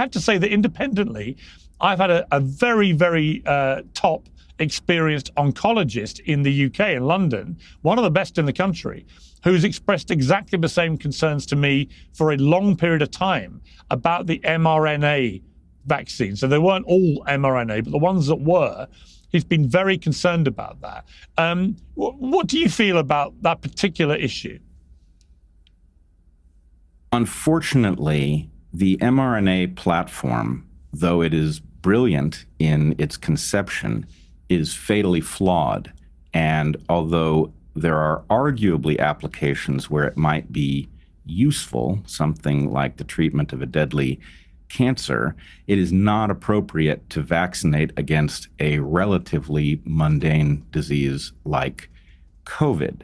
have to say that independently, I've had a very, very top experienced oncologist in the UK, in London, one of the best in the country, who's expressed exactly the same concerns to me for a long period of time about the mRNA vaccine. So they weren't all mRNA, but the ones that were, he's been very concerned about that. What do you feel about that particular issue? Unfortunately, the mRNA platform, though it is brilliant in its conception, is fatally flawed. And although there are arguably applications where it might be useful, something like the treatment of a deadly cancer, it is not appropriate to vaccinate against a relatively mundane disease like COVID.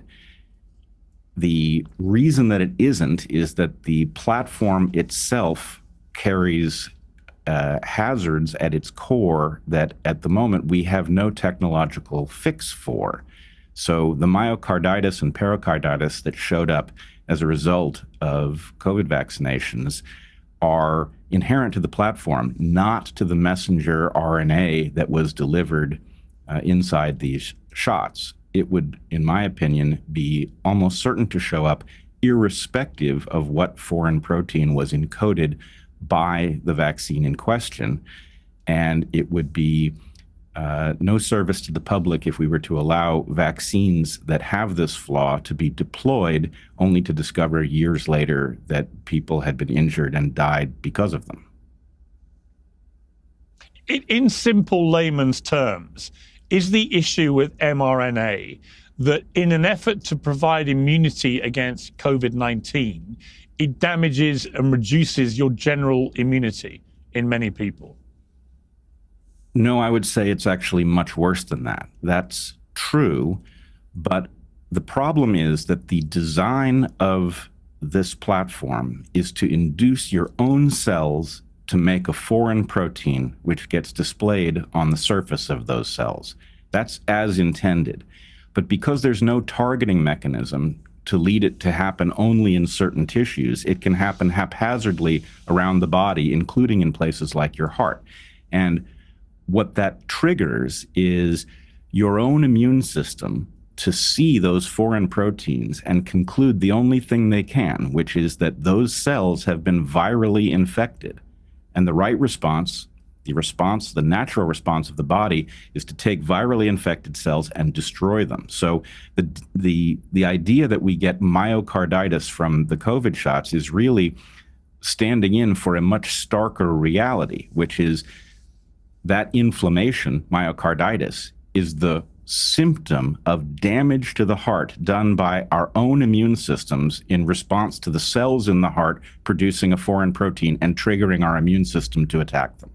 The reason that it isn't is that the platform itself carries hazards at its core that at the moment we have no technological fix for. So the myocarditis and pericarditis that showed up as a result of COVID vaccinations are inherent to the platform, not to the messenger RNA that was delivered inside these shots. It would, in my opinion, be almost certain to show up irrespective of what foreign protein was encoded by the vaccine in question. And it would be no service to the public if we were to allow vaccines that have this flaw to be deployed only to discover years later that people had been injured and died because of them. In simple layman's terms, is the issue with mRNA that in an effort to provide immunity against COVID-19, it damages and reduces your general immunity in many people? No, I would say it's actually much worse than that. That's true, but the problem is that the design of this platform is to induce your own cells to make a foreign protein which gets displayed on the surface of those cells. That's as intended. But because there's no targeting mechanism to lead it to happen only in certain tissues, it can happen haphazardly around the body, including in places like your heart. And what that triggers is your own immune system to see those foreign proteins and conclude the only thing they can, which is that those cells have been virally infected. And the right response, the natural response of the body, is to take virally infected cells and destroy them. So the idea that we get myocarditis from the COVID shots is really standing in for a much starker reality, which is that inflammation, myocarditis, is the symptom of damage to the heart done by our own immune systems in response to the cells in the heart producing a foreign protein and triggering our immune system to attack them.